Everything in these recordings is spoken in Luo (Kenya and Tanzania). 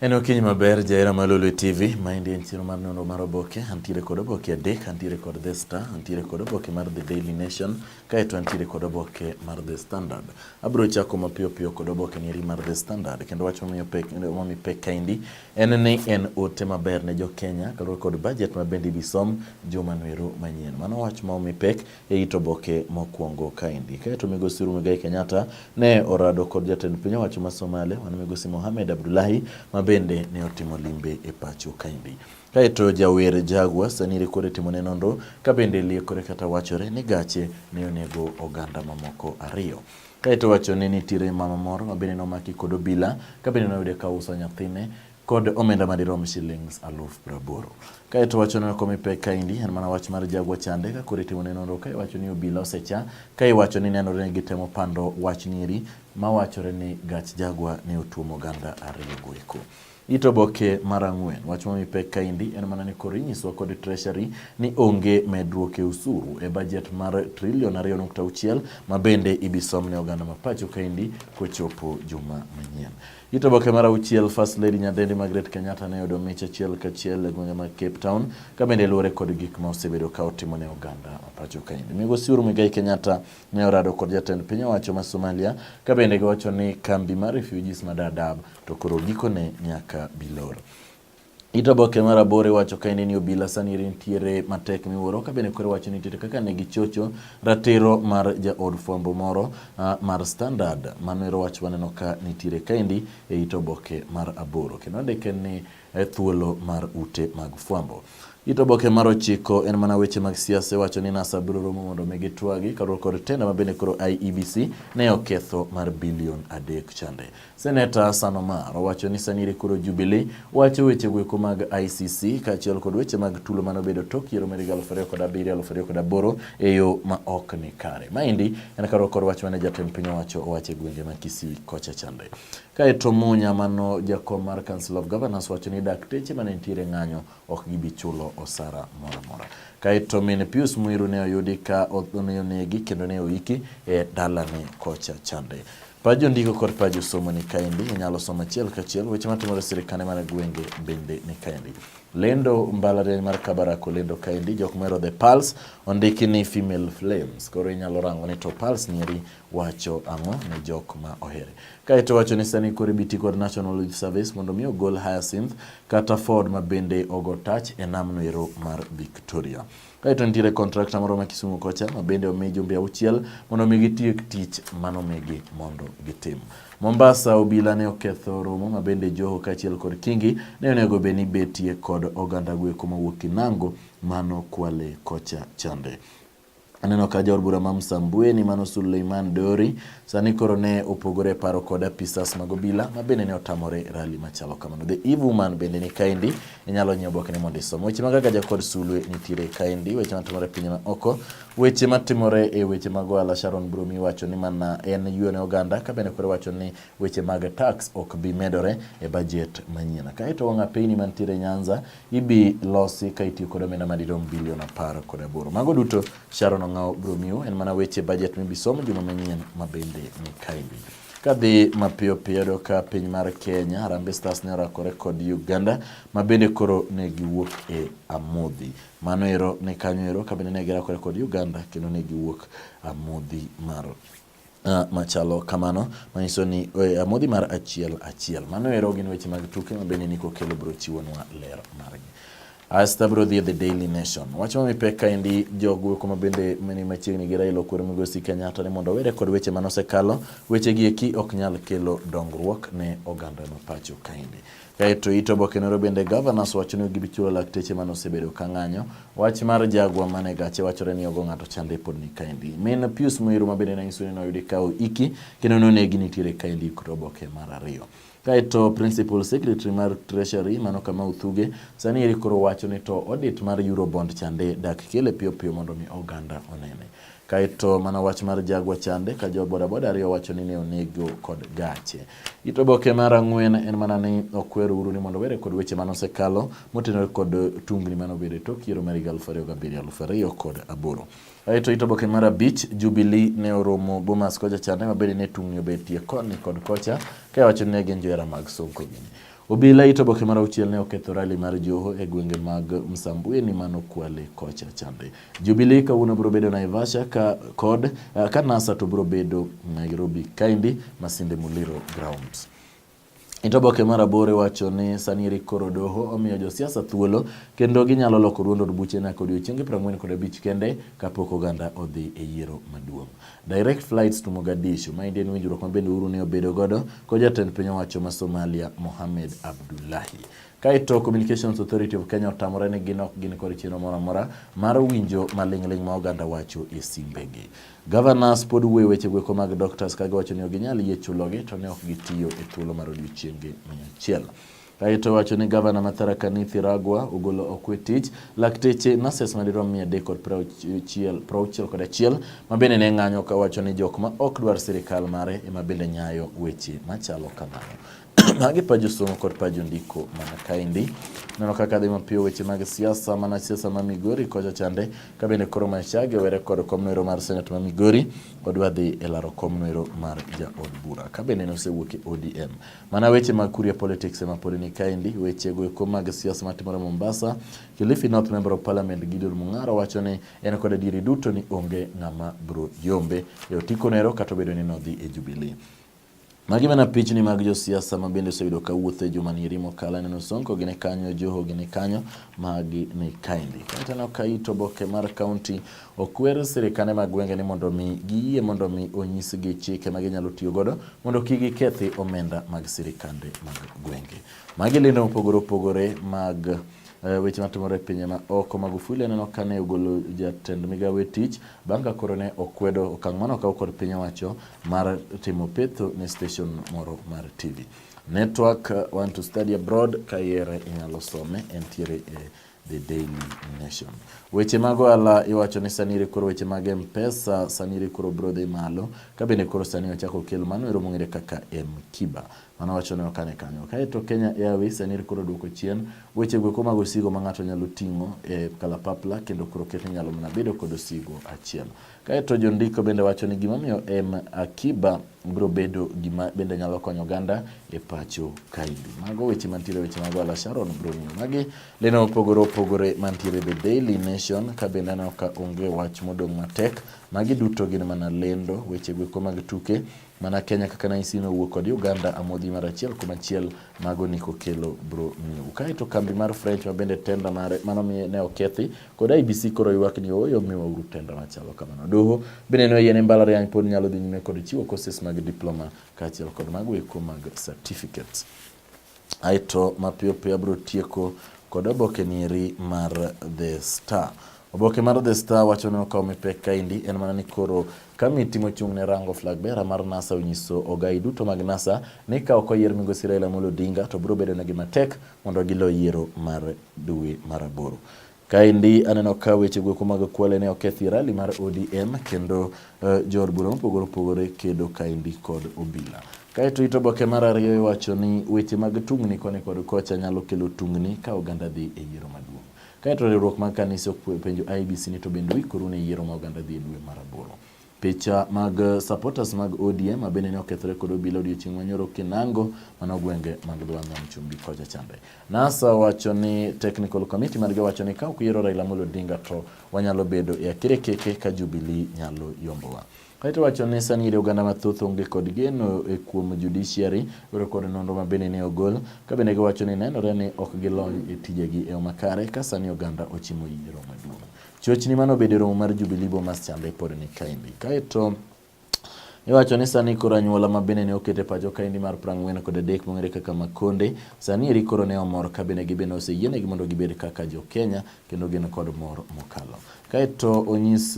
Eno kinyi maber jaera Malolo TV, maendi en chiro mar nono mar oboke, antiere kod oboke adek, antiere kod The Star, antiere kod oboke mar The Daily Nation, kaeto antiere kod oboke mar The Standard. Abro chako mapiyo piyo kod oboke nieri mar The Standard, kendo wach momi pek kaindi, en ni en ote maber ne jo Kenya, kaluwore kod budget ma bende ibisom juma nwero manyien. Mano wach momi pek e it oboke mokwongo kaindi. Kaeto migosi Uhuru Muigai Kenyatta ne orado kod jatend piny owacho ma Somalia, mano migosi Mohamed Abdullahi, bende ne otimo limbe e pacho kaindi. Kaeto jawer Jagwa sani rekore timo ne nonro ka bende liekore kata wachore ni gache ne onego oganda mamoko ariyo. Kaeto wacho ni nitiere mama moro ma bende nomaki kod obila ka bende noyude ka uso nyathine kod omenda madirom shillings 80,000. Kaeto wacho ni komi pek kaindi en mana wach mar Jagwa chande ka kore timo ne nonro ka wacho ni obila osecha ka iwacho ni nenore ni gitemo pando wach nieri ma wachore ni gach Jagwa ne otuomo oganda ariyo goeko. Itoboke mar ang'wen wach momi pek kaindi en mana ni koro inyiswa kod treasury ni onge medruok e usuru e budget mar $2.6 trillion ma bende ibisom ne oganda ma pacho kaindi kochopo juma manyien. Itoboke mar auchiel First Lady nyadendi Margaret Kenyatta ne oyudo mich achiel kachiel e gwenge mag Cape Town ka bende luwore kod gik ma osebedo ka otimo ne oganda ma pacho kaindi. Migosi Uhuru Muigai Kenyatta ne orado kod jatend piny owacho ma Somalia ka bende giwacho ni kambi mar refugees ma Dadaab to koro gikone nyaka bilor. Itoboke mar aboro wacho kaindi ni obila sani nitiere matek miwuoro ka bende koro wacho ni nitiere kaka ne gichocho ratiro mar jaod fwambo moro mar Standard. Mano wach waneno ka nitiere kaindi e itoboke mar aboro kendo ndike ni thuolo mar ute mag fwambo. Itoboke mar 9 en mana weche mag siasa wacho ni NASA biro romo mondo megitwagi kaluwore kod tenda ma bende koro IEBC ne oketho mar $3 billion chande. Senator Hassan Omar wacho ni sani koro Jubilee wacho weche gweko mag ICC kaachiel kod weche mag tulo mano bedo tok yiero mar 2007-2008 e yo ma ok ni kare. Maendi en kaluwore kod wach mane jatend piny owacho owacho e gwenge ma Kisii kocha chande. Kaeto Munya mano jakom mar Council of Governors wacho ni dakteche mane nitiere ng'anyo ok gibi chulo osara mora mora. Kaeto min Pius Muiru ne oyudi ka onegi kendo ne oiki e dalane kocha chande. Pajo ndiko kod pajo somo ni kaindi inyalo soma achiel kachiel weche matimore sirikane mar gwenge bende ni kaindi. Lendo mbalariany mar Kabarak lendo kaindi jok mero The Pulse ondiki ni Female Flames koro inyalo rango ni to Pulse nieri wacho ang'o ne jok ma ohere. Kaeto wacho ni sani koro biti kod National Youth Service mondo mi ogol Hyacinth kata Ford ma bende ogo touch e nam noero mar Victoria. Kaeto nitiere kontrakta moro ma Kisumu kocha ma bende omi jumbe 6 mondo mi gitiek tich manomigi mondo gitim. Mombasa obila ne oketho romo ma bende Joho kaachiel kod Kingi ne onego beni betie kod oganda gweko mawuok Kinango mano Kwale kocha chande. Aneno ka jaod bura ma Msambweni mano Suleiman Dori sani koro ne opogore paro kod apisas mag obila ma bende ne otamore rally machalo kamano. The Eve Woman bende ni kaindi inyalo nyiewo oboke ni mondo isom. Weche mag Agaja kod Sulwe nitiere kaindi weche matimore piny ma oko. Weche matimore e weche mag ohala Sharon Bromi wacho ni mana en yuone oganda ka bende koro wacho ni weche mag tax ok bi medore e budget manyien. Kaeto wang'a peyni mantiere Nyanza ibi losi ka itiyo kod omenda madirom $10 billion. Mago duto Sharon Ong'ao Bromio en mana weche budget mibisomo juma manyien ma bende ni kaindi. Kadhi mapiyo piyo ka piny mar Kenya Harambee Stars ne orakore kod Uganda ma bende koro ne giwuok e amodhi. Mano ero ne kanyo ero ka bende ne girakore kod Uganda kendo ne giwuok amodhi mar machalo kamano manyiso ni amodhi mar 1-1. Mano ero gin weche mag tuke ma bende niko kelo bro chiwonwa ler margi. Asta bro The Daily Nation wacho mi pek kaindi jogo kuma bende mani machiegni gi Raila Okworo Migosi Kenyatta ni mondo were kod weche manosekalo weche gi eki ok nyal kelo dongruok ne oganda ma pacho kaindi. Kaeto itoboke noro bende Governors wacho ni gibichulo lakteche manosebedo ka ng'anyo wach mar Jagwa mane gache wachore ni ogo ng'ato chande pod ni kaindi. Min Pius Muiru ma bende na nyiso ni noyudi ka oiki kendo nonegi nitiere kaindi kutoboke mar 2. Kaeto Principal Secretary mar Treasury mano kama Uthuge sani eri koro wacho ni to audit mar Eurobond chande dak kele piyo piyo mondo mi oganda onene. Kaeto mana wach mar Jagwa chande ka jo boda boda ariyo wacho ni ne onego kod gache. Itoboke mar 4 en mana ni okwero Uhuru ni mondo were kod weche manosekalo motenore kod tungni mano bede tok yiero mar 2007-2008. Kaeto itoboke mar 5 Jubilee ne oromo Bomas kocha chande ma bende ne tungni obetie koni kod kocha ka wacho ni gin johera mag Sonko gini. Obila ito oboke mar auchiel ne oketho rally mar Joho e gwenge mag Msambwe ni mano Kwale kocha chande. Jubilee kawuono biro bedo Naivasha ka NASA to biro bedo Nairobi kaendi Masinde Muliro grounds. Itoboke mar aboro wacho ni sani koro doho omiyo josiasa thuolo kendo ginyalo loko duond od buche nyaka odiechienge 45 kende kapok oganda odhi e yiero maduong'. Direct flights to Mogadishu maendi en winjruok ma bende Uhuru ne obedo godo ko jatend piny owacho ma Somalia Mohamed Abdullahi. Kaito Communications Authority of Kenya otamore ni gin kod chenro moro amora mar winjo maling'ling ma oganda wacho e simbegi. Governors pod wuoyo weche gweko mag doctors ka giwacho ni ok ginyal yie chulogi to ne ok gitiyo e thuolo mar odiechienge 100. Kaito wacho ni Governor ma Tharaka Nithi Ragwa ogolo okwe tich lakteche nurses madirom 361 ma bende ne ng'anyo ka wacho ni jok ma ok dwar sirikal mare ema bende nyayo weche machalo kamano. Magi pajo somo kod pajo ndiko mana kaendi. Neno kaka dhi mapiyo weche mag siasa mana siasa ma Migori kocha chande ka bende koro Machage were kod komnoero mar Senate ma Migori odwa dhi e laro komnoero mar jaod bura ka bende ne osewuok e ODM. Mana weche mag Kuria politics ema pod ni kaendi weche go mag siasa matimore Mombasa. Kilifi North Member of Parliament Gideon Mung'aro wacho ni en kod adieri duto ni onge ng'ama bro yombe e otiko nero kata bedo ni nodhi e Jubilee. Magi mana pichni mag josiasa ma bende oseyudo ka wuotho e juma ni mokalo. Neno Sonko gine kanyo, Joho gine kanyo, magi ni kaendi. Kata no kaito oboke mar kaunti okwer sirikane mag gwenge ni mondo mi giyie mondo mi onyisgi chike ma ginyalo tiyo godo mondo kik kethi omenda mag sirikande mag gwenge. Magi lendo mopogore mag weche matimore e pinje ma oko. Magufuli neno kane ogolo jatend migawe tich bang' koro ne okwedo okang' mano ka kod piny owacho mar timo petho ne station moro mar TV. Network want to study abroad kayere inyalo some entiere e The Daily Nation. Weche mag ohala iwacho ni sani koro weche mag M-Pesa sani koro bro dhi malo ka bende koro sani ochako kel mano ero mong'ere kaka M-Kiba. Mano wacho ne okane kanyo. Kaeto Kenya Airways sani koro duoko chien weche go mag osigo ma ng'ato nyalo ting'o e kalapapla kendo koro keto nyalo mana bedo kod osigo achiel. Kaeto jondiko bende wacho ni gimamiyo M-Akiba bro bedo gima bende nyalo konyo oganda e pacho kaendi. Mago weche mantiere weche mag ohala Sharon bro ng'iyo magi leno opogore mantiere The Daily Nation ka bende ne ka onge wach modong' matek. Magi duto gin mana lendo weche gweko mag tuke mana Kenya kaka naisino wuok kod Uganda amodhi mar achiel kuma achiel mago niko kelo bro ng'iyo. Kaeto kambi mar French ma bende tenda mare mano ne okethi kod IBC koro ywak ni oyo miwa uru tenda machalo kamano. Doho bende no yene mbalariany pod nyalo dhi nyime kod chiwo courses mag diploma kaachiel kod mag weko mag certificates. Aito mapiyo bro tieko kod oboke nieri mar The Star. Oboke mar The Star wacho ni okawo mipek kaendi en mana ni koro kamiti mochung' ne rango flag bearer mar NASA onyiso ogai duto mag NASA ni ka ok oyier migosi Raila Amolo Odinga to biro bedo negi matek mondo gilo yiero mar dwe mar 8. Kaendi aneno ka weche gweko mag Kwale ne okethi rally mar ODM kendo jood bura mopogore kedo kaendi kod obila. Kaeto ito oboke mar ariyo wacho ni weche mag tungni koni kod kocha nyalo kelo tungni ka oganda dhi e yiero maduong'. Kaeto riwruok mag kanisa penjo IBC ni to bende wikoru ne yiero ma oganda dhi e dwe mar 8. Picha mag supporters mag ODM abende ne okethore kod obila odiochieng' manyoro Kinango mano gwenge mag dho nam chumbi kocha chande. NASA wacho ni technical committee mar wacho ni ka ok yiero Raila Amolo Odinga to wanyalo bedo e akire keke ka Jubilee nyalo yombowa. Kaeto wacho ni sani oganda mathoth onge kod geno e kuom judiciary oro kod nonro ma bende ne ogol ka bende giwacho ni nenore ni ok gilony e tijegi e makare ka sani oganda ochimo yiero maduong'. Chochni mano bede romo mar Jubilee Bomas chande pod ni kaendi. Kaeto iwacho ni sani koro anyuola ma bende ne okete pacho kaendi mar 43 mong'ere kaka Makonde sani koro ne omor ka bende gibende oseyienegi mondo gibed kaka jo Kenya kendo gin kod mor mokalo. Kaeto onyis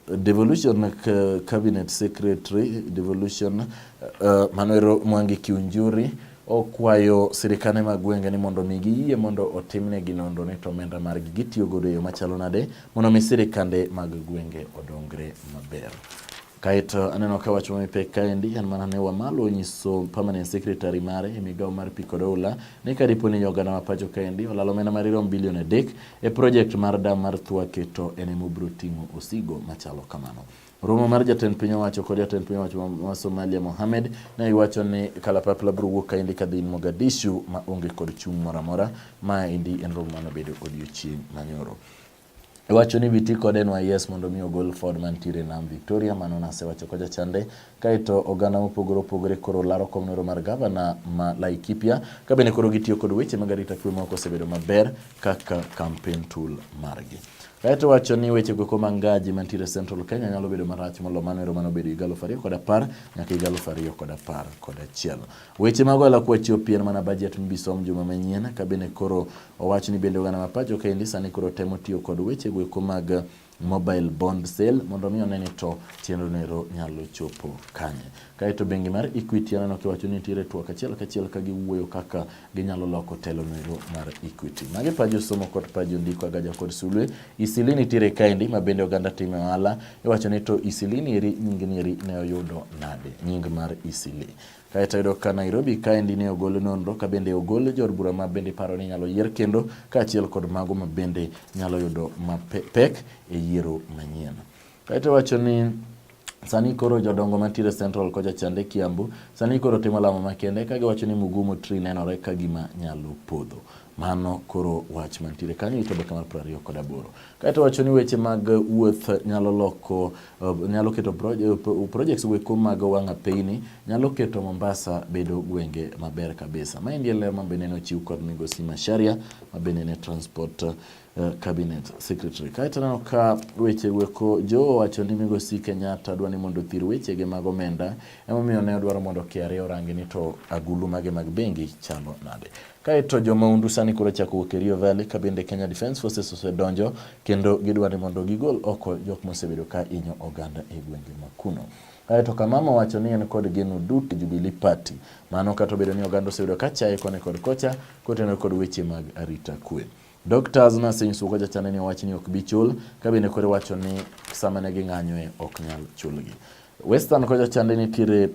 Devolution Cabinet Secretary Devolution Manoero Mwangi Kiunjuri okwayo sirikane mag gwenge ni mondo migi mondo otimne gi nonro ne to omenda mar gitiyo godo e machalo nade mondo mi sirikande mag gwenge odongre maber. Kaeto aneno ka wacho mipek kaendi en mana ne Wamalo nyiso permanent secretary mare e migawo mar Pikodola ni kadipo ni oganda ma pacho kaendi olalo omenda mar $3 billion e project mar dam mar Thwake to en mobro ting'o osigo machalo kamano. romo mar jatend piny owacho kod jatend piny owacho ma Somalia Mohamed ne iwacho ni kalapapla biro wuok kaendi kadhi Mogadishu ma onge kod chung' moro amora. Ma endi en romo manobedo odiochieng' manyoro. Iwacho ni biti kod NYS mondo mi ogol Ford mantiere nam Victoria, mano nasewacho koja chande. Kaito oganda mopogore opogore koro laro kom noro mar gavana ma Laikipia ka bende koro gitiyo kod weche mag arita kwe moko osebedo maber kaka campaign tool margi. Kaito wacho ni weche go koma Ngaji mantiere Central Kenya nyalo bedo marach molo manero manobedo 2010 nyaka 2011. Weche mago ala kwa chio pien mana budget mbisom juma manyien ka bende koro owacho ni bende oganda mapacho ka indi sani koro temo tiyo kod weche go koma mobile bond sale mondo mi oneni to chenro nero nyalo chopo kanye. Kaito bengi mar Equity anano kiwacho ni tire tuwa kachiel ka giwuoyo kaka ginyalo loko telo nero mar Equity. Mage pajo somo kod pajo ndiko agaja kod sulwe. Isilini tire kaendi mabende oganda time wala. Iwacho ni to Isilini eri nying niri ne oyudo nade nying mar Isili. Kaito yudo ka Nairobi kaendi ne ogolo nonro ka bende ogolo jor bura ma bende paro ni nyalo yier kendo ka achiel kod mago ma bende nyalo yudo mapek e yiero manyien. Kaito wacho ni sani koro jodongo mantiere Central koja chande Kiambu sani koro timo lamo makende ka giwacho ni Mugumu Tree nenore ka gima nyalo podho. Mano koro wach mantiere kanyo ito beka mar 28. Kaito wacho ni weche mag wuoth nyalo loko nyalo keto projects weko mag wanga peini nyalo keto Mombasa bedo gwenge maber kabisa. Maendi ler mabende no chiw kod Migosi Macharia mabende ne transport cabinet secretary. Kaito nano ka weche weko jo wacho ni Migosi Kenyatta dwani mondo thir weche ge mag omenda emomiyo ne odwaro mondo KRA orangi ni to agulu mage mag bengi chalo nade. Kaito jomaundu sani koro chako wuok Kerio Valley ka bende Kenya Defence Forces osedonjo kendo gidwani mondo gigol oko jok mosebedo ka inyo oganda e gwenge makuno. Kaito Kamama wacho ni en kod geno duto Jubilee Party mano kato bedo ni oganda osebedo ka chaye kone kod kocha koteno kod weche mag arita kwe. Doctors na senyiso koja chane ni wachi ni ok bichul ka bende kore wacho ni sama ne ging'anyoe ok nyal chulgi. Western koja chande ni tire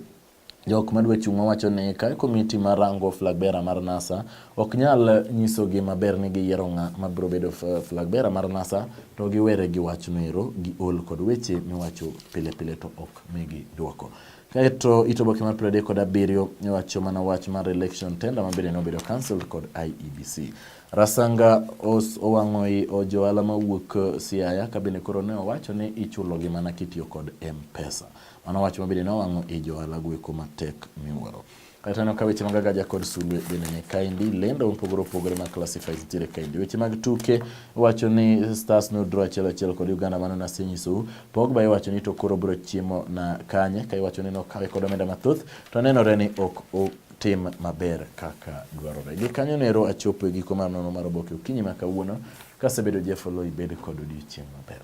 jok madwa chungo wacho ni ka komiti marango flag bearer mar NASA ok nyal nyiso gi maber ni giyiero ng'a mabiro bedo flag bearer mar NASA to giwere gi wach noero gi ol kod weche miwacho pile to ok migi duoko. Kaito itoboke mar 37 niwacho mana wach mar election tender mabende no bedo cancelled kod IEBC. Rasanga owang'oi ojoala mawuok Siaya ka bende koro ne owacho ni ichulo gi mana kitiyo kod M-Pesa. Mano wacho mabende no wang'o joala gweko matek miwuoro. Kaito no ka weche mag agaja kod sulwe bende ne kaendi lendo opogore ma classifies tire kaendi. Weche mag tuke wacho ni Stars no draw 1-1 kod Uganda mano na senyiso. Pogba wacho ni to koro bro chiemo na kanye ka wacho ni no kawe kod omenda mathoth to nenore ni ok tim maber kaka dwarore. Gi kanyo nero achopo e giko mar nono mar oboke okinyi ma kawuono kasebedo Jeff Oloi bedo kod odiochieng' maber.